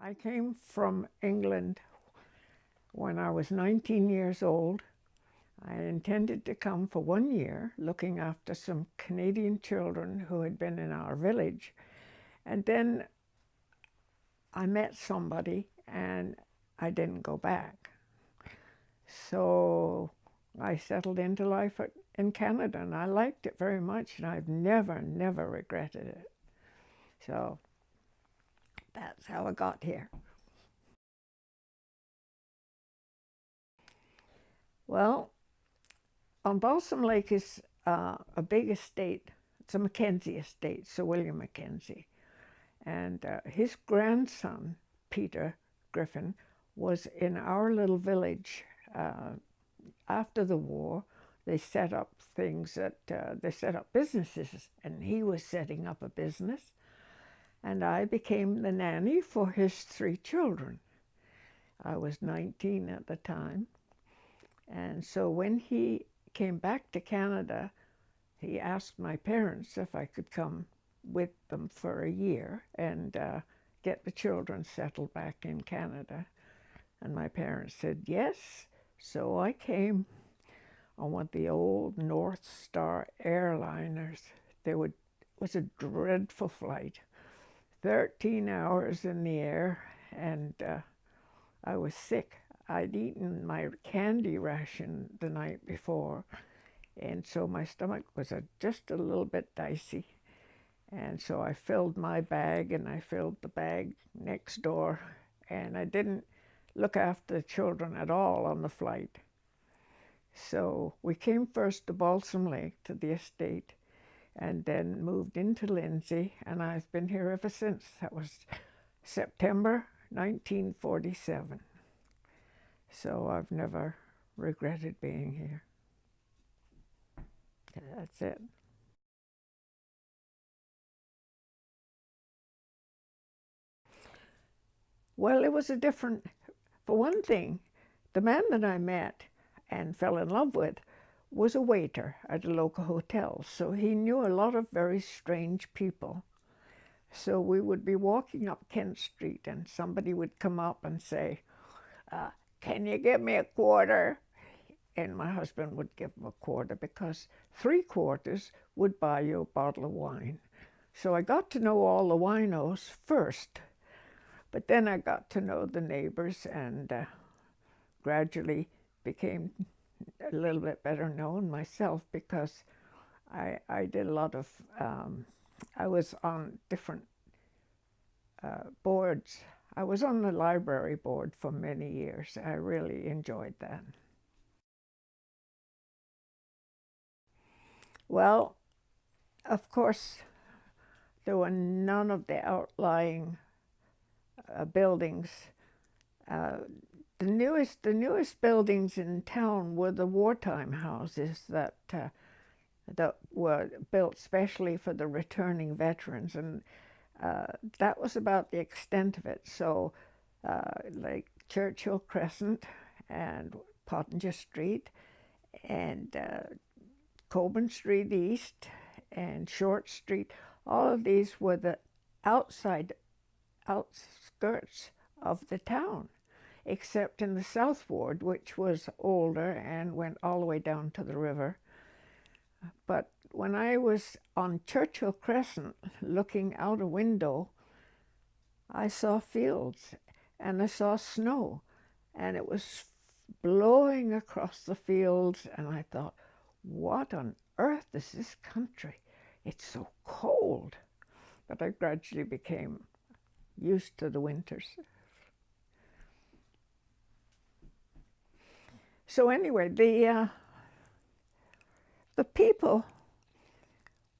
I came from England when I was 19 years old. I intended to come for 1 year, looking after some Canadian children who had been in our village. And then I met somebody and I didn't go back. So I settled into life in Canada, and I liked it very much, and I've never regretted it. So that's how I got here. Well, on Balsam Lake is a big estate. It's a McKenzie Estate, Sir William McKenzie. And his grandson, Peter Griffin, was in our little village after the war. They set up things they set up businesses, and he was setting up a business. And I became the nanny for his 3 children. I was 19 at the time. And so when he came back to Canada, he asked my parents if I could come with them for a year and get the children settled back in Canada. And my parents said yes. So I came on one of the old North Star airliners. It was a dreadful flight, 13 hours in the air, and I was sick. I'd eaten my candy ration the night before, and so my stomach was just a little bit dicey. And so I filled my bag, and I filled the bag next door, and I didn't look after the children at all on the flight. So we came first to Balsam Lake, to the estate, and then moved into Lindsay, and I've been here ever since. That was September 1947. So I've never regretted being here. That's it. Well, it was for one thing, the man that I met and fell in love with was a waiter at a local hotel. So he knew a lot of very strange people. So we would be walking up Kent Street, and somebody would come up and say, "Can you give me a quarter?" And my husband would give him a quarter, because 3 quarters would buy you a bottle of wine. So I got to know all the winos first, but then I got to know the neighbors, and gradually became a little bit better known myself, because I did a lot of, I was on different boards. I was on the library board for many years. I really enjoyed that. Well, of course, there were none of the outlying buildings. The newest buildings in town were the wartime houses that were built specially for the returning veterans, and that was about the extent of it. So, like Churchill Crescent and Pottinger Street and Coburn Street East and Short Street, all of these were the outskirts of the town, except in the South Ward, which was older and went all the way down to the river. But when I was on Churchill Crescent looking out a window, I saw fields and I saw snow, and it was blowing across the fields, and I thought, what on earth is this country? It's so cold. But I gradually became used to the winters. So anyway, the people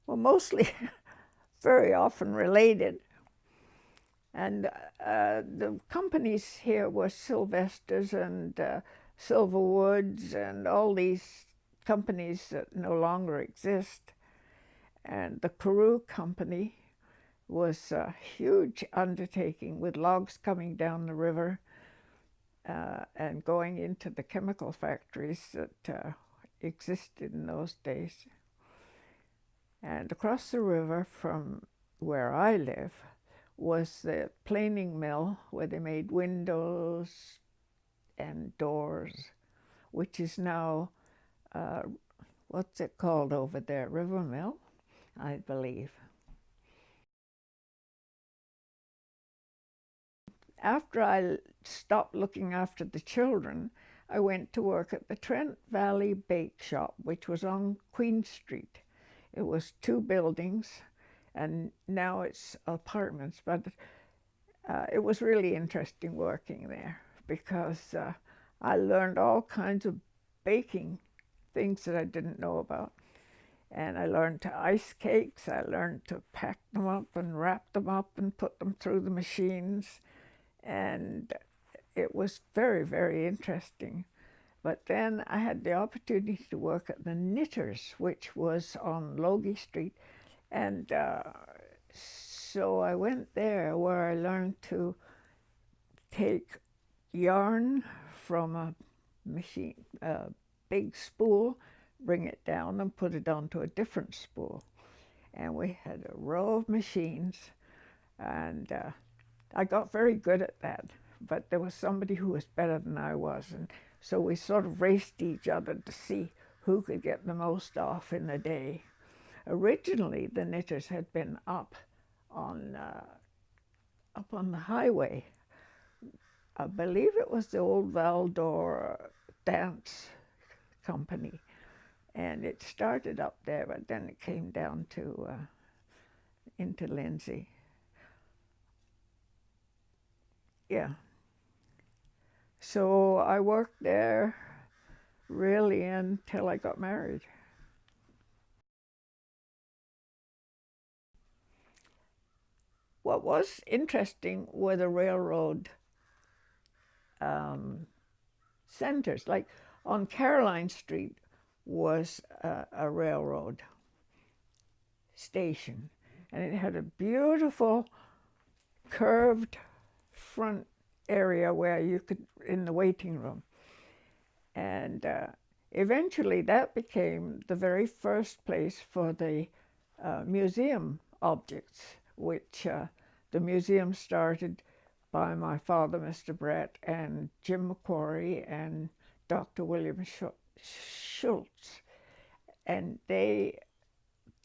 were mostly very often related. And the companies here were Sylvester's and Silverwoods and all these companies that no longer exist. And the Carew Company was a huge undertaking, with logs coming down the river and going into the chemical factories that existed in those days. And across the river from where I live was the planing mill where they made windows and doors, which is now, what's it called over there? River Mill, I believe. After I stopped looking after the children, I went to work at the Trent Valley Bake Shop, which was on Queen Street. It was 2 buildings, and now it's apartments, but it was really interesting working there because I learned all kinds of baking things that I didn't know about. And I learned to ice cakes. I learned to pack them up and wrap them up and put them through the machines. And it was very, very interesting. But then I had the opportunity to work at the Knitters, which was on Logie Street. And so I went there where I learned to take yarn from a machine, a big spool, bring it down and put it onto a different spool. And we had a row of machines, and I got very good at that. But there was somebody who was better than I was, and so we sort of raced each other to see who could get the most off in a day. Originally, the Knitters had been up on the highway. I believe it was the old Valdor dance company, and it started up there, but then it came down to into Lindsay. Yeah. So I worked there really until I got married. What was interesting were the railroad centers. Like on Caroline Street was a railroad station, and it had a beautiful curved front area where you could, in the waiting room. And eventually that became the very first place for the museum objects, which the museum started by my father, Mr. Brett, and Jim McQuarrie and Dr. William Schultz. And they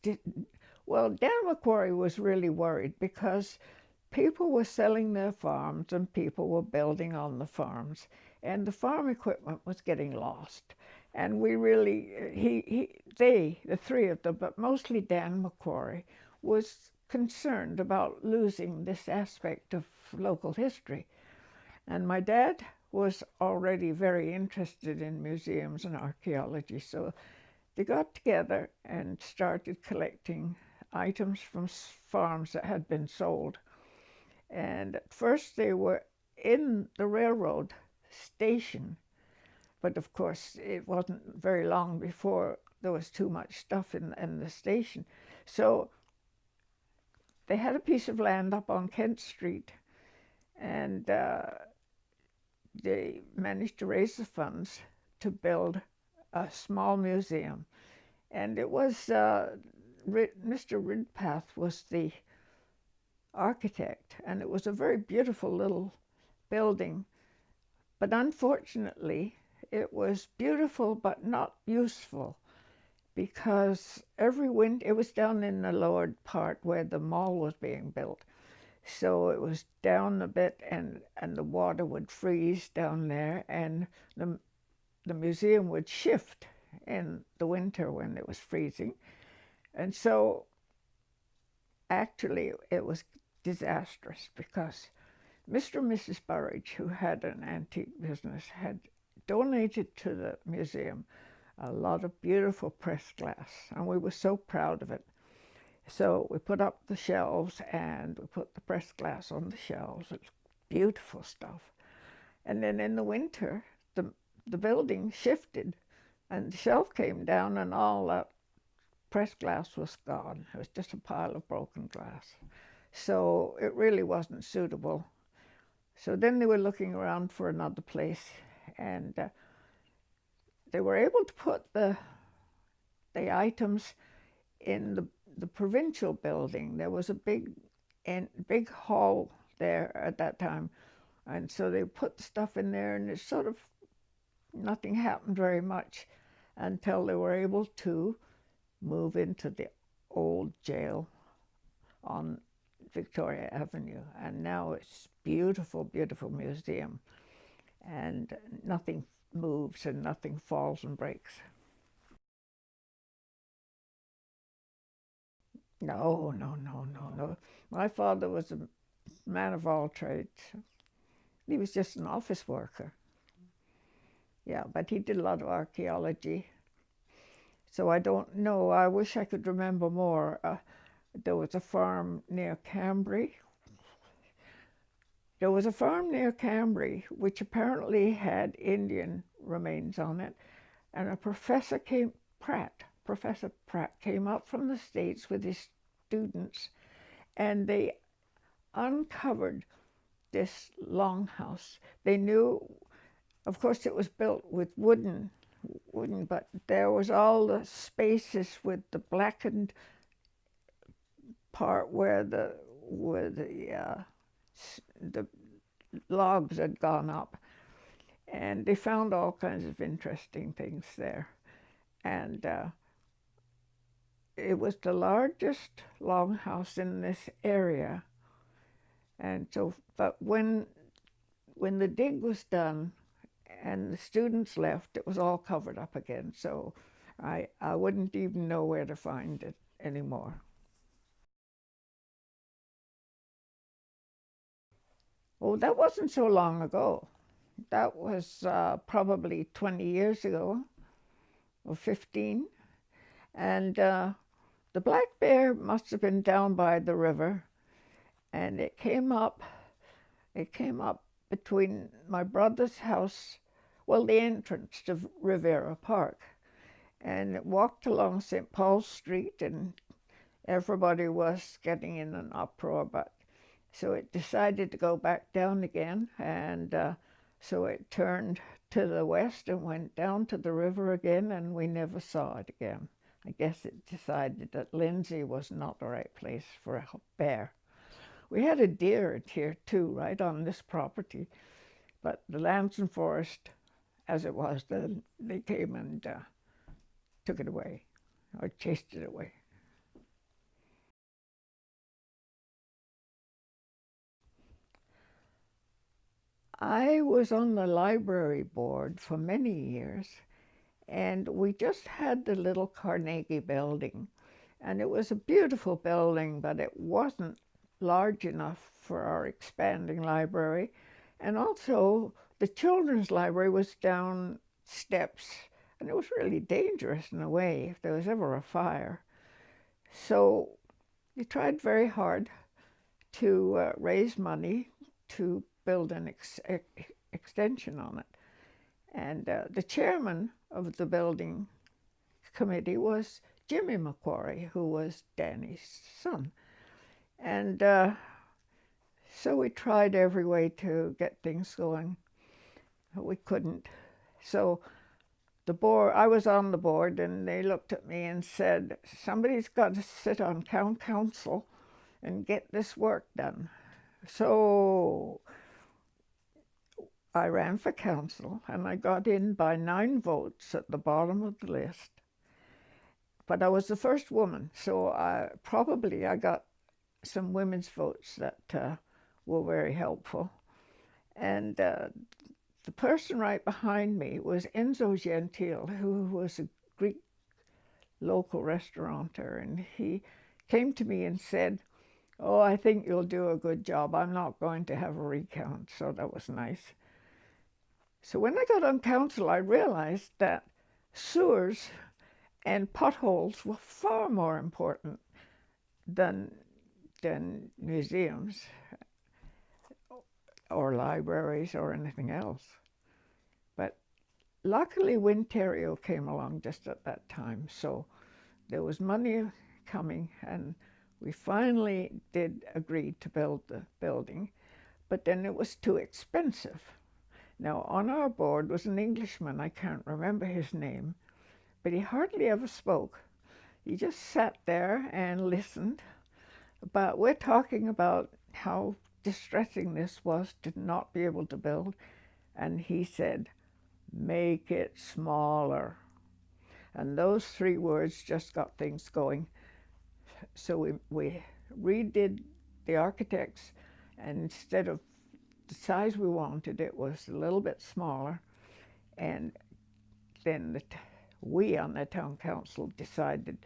didn't, well, Dan McQuarrie was really worried because people were selling their farms and people were building on the farms, and the farm equipment was getting lost. And we really, the three of them, but mostly Dan McQuarrie, was concerned about losing this aspect of local history. And my dad was already very interested in museums and archaeology, so they got together and started collecting items from farms that had been sold. And at first they were in the railroad station, but of course it wasn't very long before there was too much stuff in the station. So they had a piece of land up on Kent Street, and they managed to raise the funds to build a small museum. And it was Mr. Ridpath was the architect, and it was a very beautiful little building. But unfortunately, it was beautiful but not useful, because every winter, it was down in the lower part where the mall was being built. So it was down a bit, and the water would freeze down there, and the museum would shift in the winter when it was freezing. And so actually it was disastrous, because Mr. and Mrs. Burridge, who had an antique business, had donated to the museum a lot of beautiful pressed glass, and we were so proud of it. So we put up the shelves and we put the pressed glass on the shelves. It's beautiful stuff. And then in the winter, the building shifted, and the shelf came down, and all that pressed glass was gone. It was just a pile of broken glass. So it really wasn't suitable. So then they were looking around for another place, and they were able to put the items in the provincial building. There was a big in big hall there at that time. And so they put the stuff in there, and it's sort of nothing happened very much until they were able to move into the old jail on Victoria Avenue. And now it's beautiful, beautiful museum. And nothing moves and nothing falls and breaks. No, no, no, no, no. My father was a man of all trades. He was just an office worker. Yeah, but he did a lot of archaeology. So I don't know. I wish I could remember more. There was a farm near Cambrai. There was a farm near Cambrai which apparently had Indian remains on it, and a Professor Pratt came up from the States with his students, and they uncovered this longhouse. They knew, of course, it was built with wooden, but there was all the spaces with the blackened part where the logs had gone up, and they found all kinds of interesting things there. And it was the largest longhouse in this area. And so, but when the dig was done and the students left, it was all covered up again. So I wouldn't even know where to find it anymore. Oh, that wasn't so long ago. That was probably 20 years ago, or 15. And the black bear must have been down by the river, and it came up between my brother's house, well, the entrance to Rivera Park, and it walked along St. Paul's Street, and everybody was getting in an uproar, but so it decided to go back down again, and so it turned to the west and went down to the river again, and we never saw it again. I guess it decided that Lindsay was not the right place for a bear. We had a deer here too, right on this property, but the Lands and Forest, as it was, they came and took it away, or chased it away. I was on the library board for many years, and we just had the little Carnegie building, and it was a beautiful building, but it wasn't large enough for our expanding library. And also the children's library was down steps, and it was really dangerous in a way if there was ever a fire. So we tried very hard to raise money to build an extension on it. And the chairman of the building committee was Jimmy Macquarie, who was Danny's son. And so we tried every way to get things going. We couldn't. So the board, I was on the board, and they looked at me and said, somebody's got to sit on council and get this work done. So I ran for council, and I got in by 9 votes at the bottom of the list. But I was the first woman, so I got some women's votes that were very helpful. And the person right behind me was Enzo Gentile, who was a Greek local restaurateur, and he came to me and said, "Oh, I think you'll do a good job. I'm not going to have a recount." So that was nice. So when I got on council, I realized that sewers and potholes were far more important than museums or libraries or anything else. But luckily Winterio came along just at that time, so there was money coming, and we finally did agree to build the building, but then it was too expensive. Now, on our board was an Englishman, I can't remember his name, but he hardly ever spoke. He just sat there and listened, But we're talking about how distressing this was to not be able to build. And he said, make it smaller. And those 3 words just got things going. So we redid the architects, and instead of the size we wanted, it was a little bit smaller. And then we on the town council decided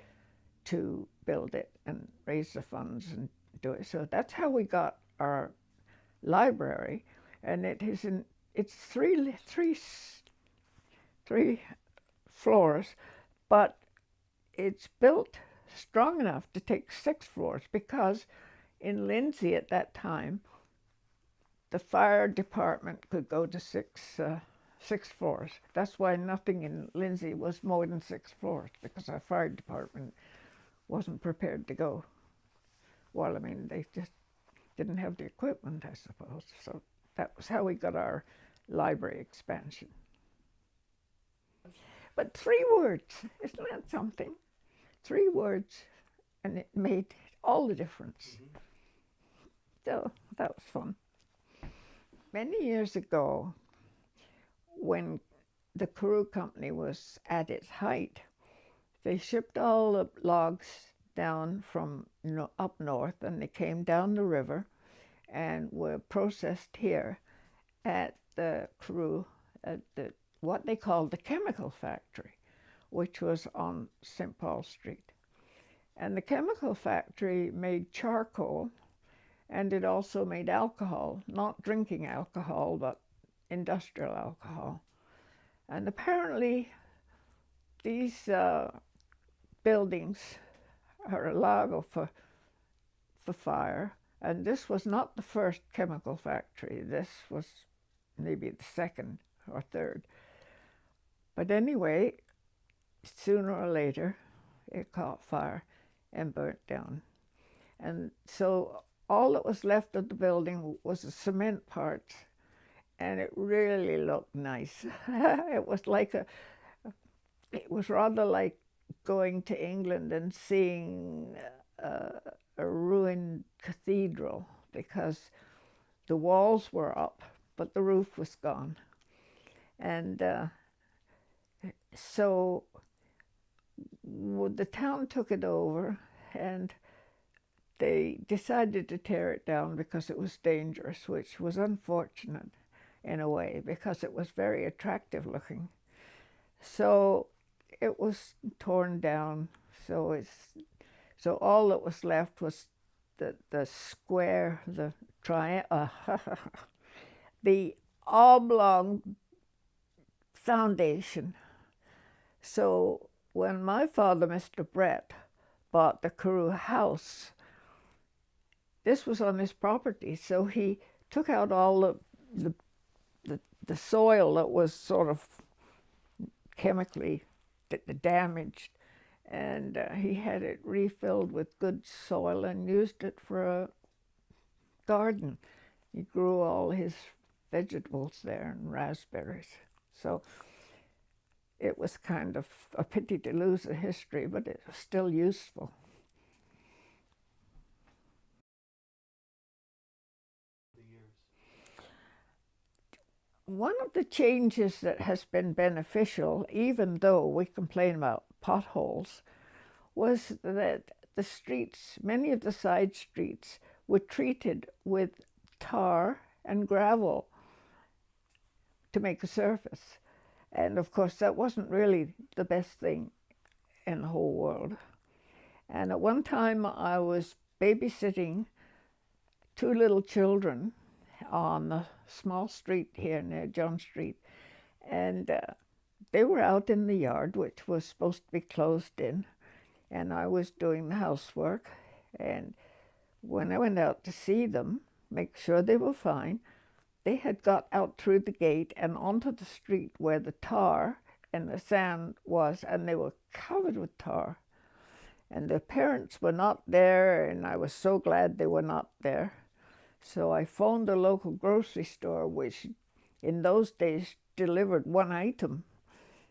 to build it and raise the funds and do it. So that's how we got our library, and it's three floors, but it's built strong enough to take 6 floors, because in Lindsay at that time, the fire department could go to six floors. That's why nothing in Lindsay was more than 6 floors, because our fire department wasn't prepared to go. Well, I mean, they just didn't have the equipment, I suppose. So that was how we got our library expansion. But 3 words, isn't that something? 3 words, and it made all the difference. So that was fun. Many years ago, when the Carew Company was at its height, they shipped all the logs down from up north, and they came down the river and were processed here at the Carew, at what they called the chemical factory, which was on St. Paul Street. And the chemical factory made charcoal, and it also made alcohol, not drinking alcohol, but industrial alcohol. And apparently these buildings are liable for fire. And this was not the first chemical factory. This was maybe the second or third. But anyway, sooner or later, it caught fire and burnt down. And so all that was left of the building was the cement parts, and it really looked nice. It was rather like going to England and seeing a ruined cathedral, because the walls were up, but the roof was gone. And so the town took it over, and they decided to tear it down because it was dangerous, which was unfortunate in a way, because it was very attractive looking. So it was torn down. So all that was left was the square, the triangle, the oblong foundation. So when my father, Mr. Brett, bought the Carew house, this was on his property, so he took out all the soil that was sort of chemically damaged, and he had it refilled with good soil and used it for a garden. He grew all his vegetables there and raspberries. So it was kind of a pity to lose the history, but it was still useful. One of the changes that has been beneficial, even though we complain about potholes, was that the streets, many of the side streets, were treated with tar and gravel to make a surface. And of course, that wasn't really the best thing in the whole world. And at one time, I was babysitting 2 little children on a small street here near John Street, and they were out in the yard, which was supposed to be closed in, and I was doing the housework. And when I went out to see them, make sure they were fine, they had got out through the gate and onto the street where the tar and the sand was, and they were covered with tar. And their parents were not there, and I was so glad they were not there. So I phoned a local grocery store, which in those days delivered 1 item.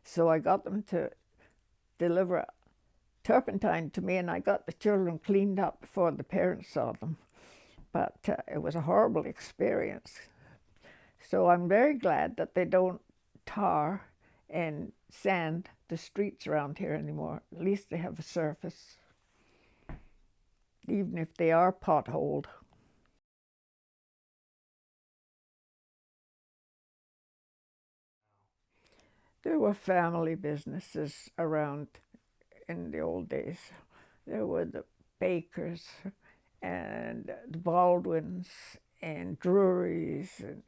So I got them to deliver turpentine to me, and I got the children cleaned up before the parents saw them. But it was a horrible experience. So I'm very glad that they don't tar and sand the streets around here anymore. At least they have a surface, even if they are potholed. There were family businesses around in the old days. There were the Bakers and the Baldwins and Drury's. And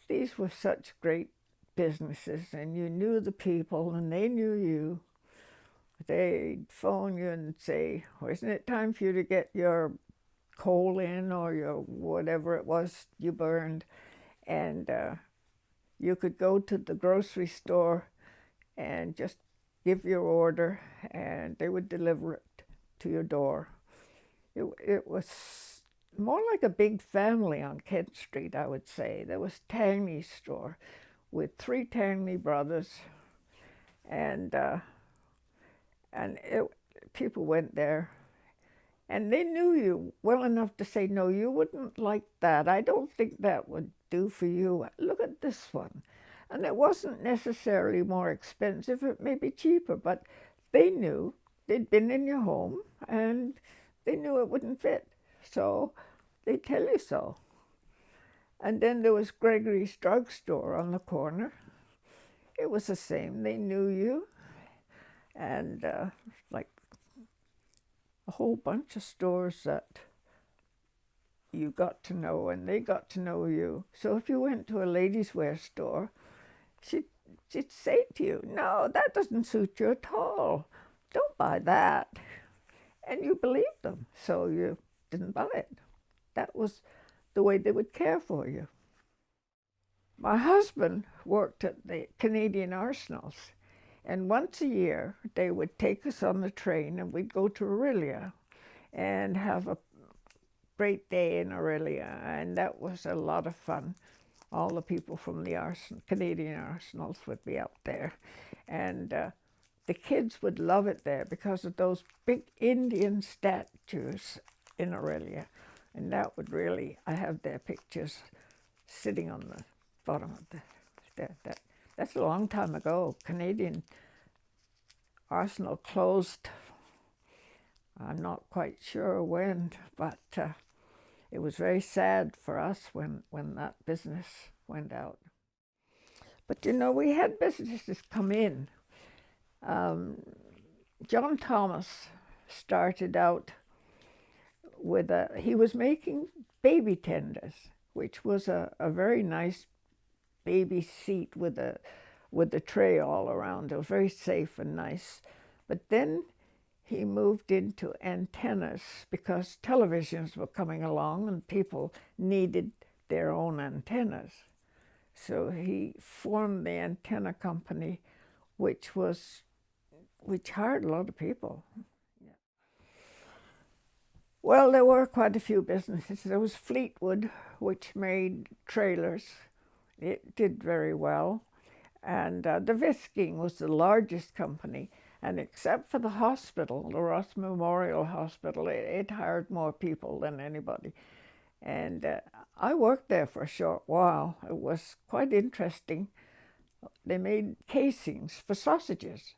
these were such great businesses, and you knew the people and they knew you. They'd phone you and say, well, isn't it time for you to get your coal in or your whatever it was you burned? And you could go to the grocery store and just give your order, and they would deliver it to your door. It was more like a big family on Kent Street, I would say. There was Tangney's store with 3 Tangney brothers, and people went there, and they knew you well enough to say, no, you wouldn't like that. I don't think that would do for you. Look at this one. And it wasn't necessarily more expensive. It may be cheaper, but they knew they'd been in your home, and they knew it wouldn't fit. So they'd tell you so. And then there was Gregory's drugstore on the corner. It was the same. They knew you. And like a whole bunch of stores that you got to know, and they got to know you. So if you went to a ladies' wear store, she'd say to you, no, that doesn't suit you at all. Don't buy that. And you believed them, so you didn't buy it. That was the way they would care for you. My husband worked at the Canadian Arsenals, and once a year they would take us on the train and we'd go to Orillia and have a great day in Orillia, and that was a lot of fun. All the people from the Canadian Arsenals would be out there, and the kids would love it there because of those big Indian statues in Orillia, and that would really, I have their pictures sitting on the bottom of that's a long time ago. Canadian Arsenal closed, I'm not quite sure when, but it was very sad for us when that business went out. But you know, we had businesses come in. John Thomas started out with he was making baby tenders, which was a very nice baby seat with a tray all around. It was very safe and nice. But then he moved into antennas because televisions were coming along and people needed their own antennas. So he formed the antenna company, which hired a lot of people. Yeah. Well, there were quite a few businesses. There was Fleetwood, which made trailers. It did very well. And the Visking was the largest company. And except for the hospital, the Ross Memorial Hospital, it hired more people than anybody. And I worked there for a short while. It was quite interesting. They made casings for sausages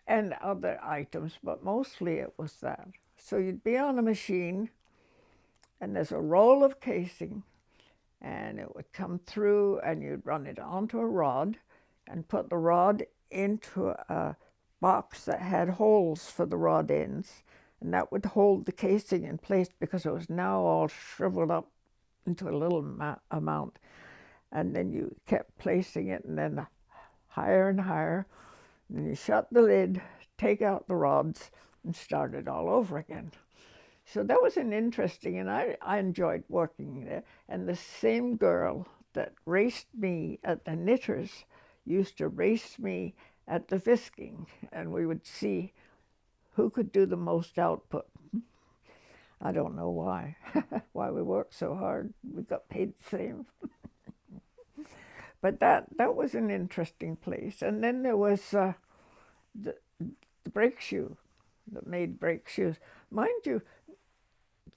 and other items, but mostly it was that. So you'd be on a machine, and there's a roll of casing, and it would come through, and you'd run it onto a rod and put the rod into a box that had holes for the rod ends, and that would hold the casing in place because it was now all shriveled up into a little amount. And then you kept placing it, and then higher and higher. And then you shut the lid, take out the rods, and start it all over again. So that was an interesting, and I enjoyed working there. And the same girl that raced me at the knitters used to race me at the Visking, and we would see who could do the most output. I don't know why, why we worked so hard. We got paid the same. But that was an interesting place. And then there was the brake shoe. that made brake shoes. Mind you,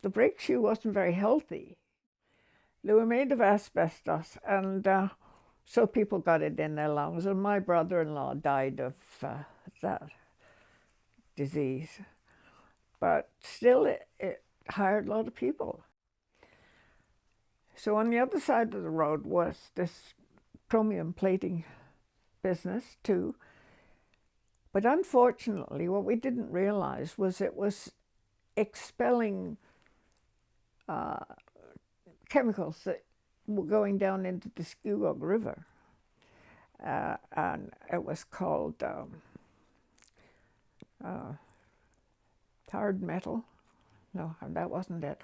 the brake shoe wasn't very healthy. They were made of asbestos, and so people got it in their lungs. And my brother-in-law died of that disease. But still, it hired a lot of people. So on the other side of the road was this chromium plating business too. But unfortunately, what we didn't realize was it was expelling chemicals that were going down into the Scugog River. And it was called tarred metal. No, that wasn't it.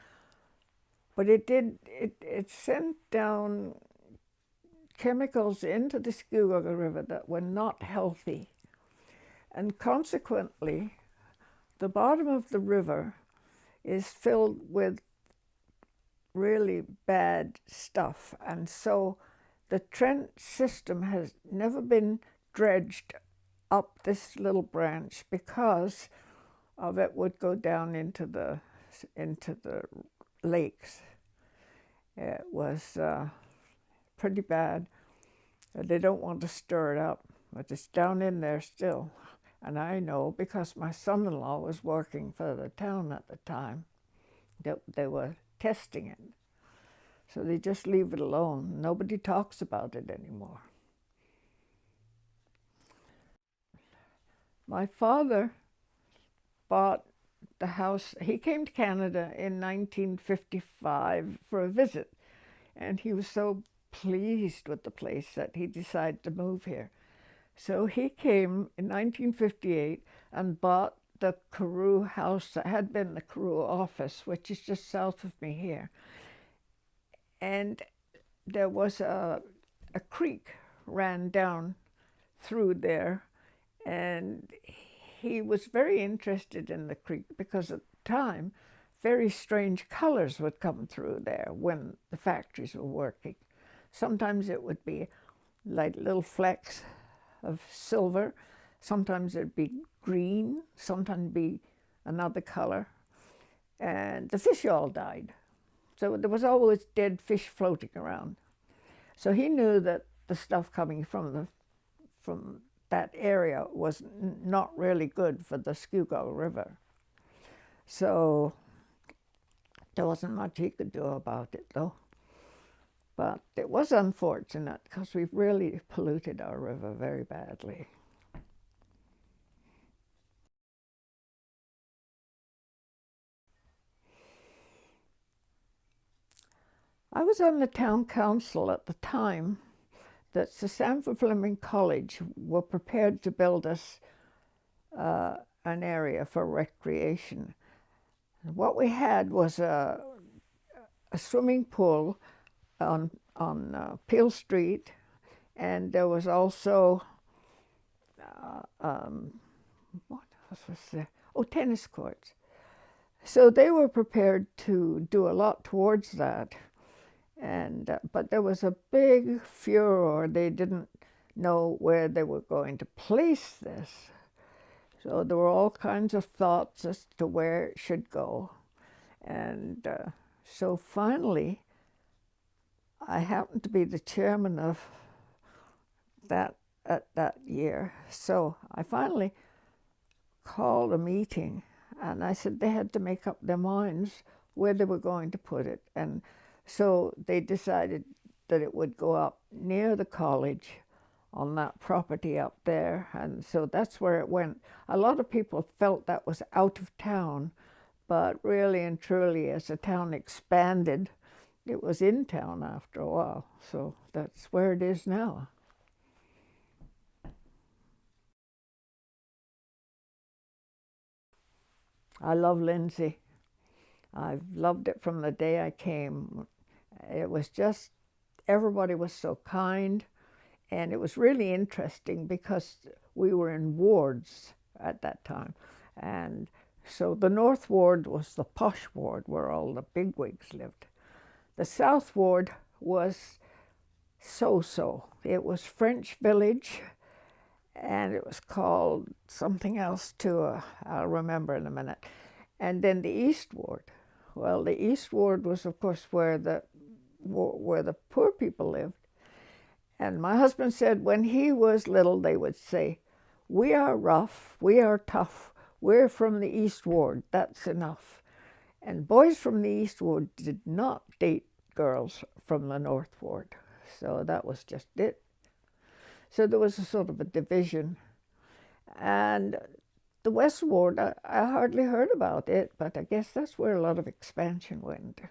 But it sent down chemicals into the Scugog River that were not healthy. And consequently, the bottom of the river is filled with really bad stuff. And so the trench system has never been dredged up this little branch because of it would go down into the lakes. It was pretty bad. They don't want to stir it up, but it's down in there still. And I know because my son-in-law was working for the town at the time that they were testing it. So they just leave it alone. Nobody talks about it anymore. My father bought the house. He came to Canada in 1955 for a visit, and he was so pleased with the place that he decided to move here. So he came in 1958 and bought the Carew house that had been the Carew office, which is just south of me here. And there was a creek ran down through there, and he was very interested in the creek because at the time, very strange colors would come through there when the factories were working. Sometimes it would be like little flecks of silver, sometimes it'd be green, sometimes be another color, and the fish all died. So there was always dead fish floating around. So he knew that the stuff coming from that area was not really good for the Scugog River. So there wasn't much he could do about it, though. But it was unfortunate because we've really polluted our river very badly. I was on the town council at the time that the Sanford Fleming College were prepared to build us an area for recreation. What we had was a swimming pool on Peel Street, and there was also what was there? Oh, tennis courts. So they were prepared to do a lot towards that. And but there was a big furor. They didn't know where they were going to place this. So there were all kinds of thoughts as to where it should go. And so finally, I happened to be the chairman of that year. So I finally called a meeting, and I said they had to make up their minds where they were going to put it. And so they decided that it would go up near the college on that property up there. And so that's where it went. A lot of people felt that was out of town, but really and truly, as the town expanded, it was in town after a while. So that's where it is now. I love Lindsay. I've loved it from the day I came. It was just, everybody was so kind, and it was really interesting because we were in wards at that time. And so the North Ward was the posh ward where all the bigwigs lived. The South Ward was so-so. It was French Village, and it was called something else too. I'll remember in a minute. And then the East Ward. Well, the East Ward was, of course, where the poor people lived. And my husband said when he was little, they would say, "We are rough, we are tough, we're from the East Ward, that's enough." And boys from the East Ward did not date girls from the North Ward. So that was just it. So there was a sort of a division. And the West Ward, I hardly heard about it, but I guess that's where a lot of expansion went.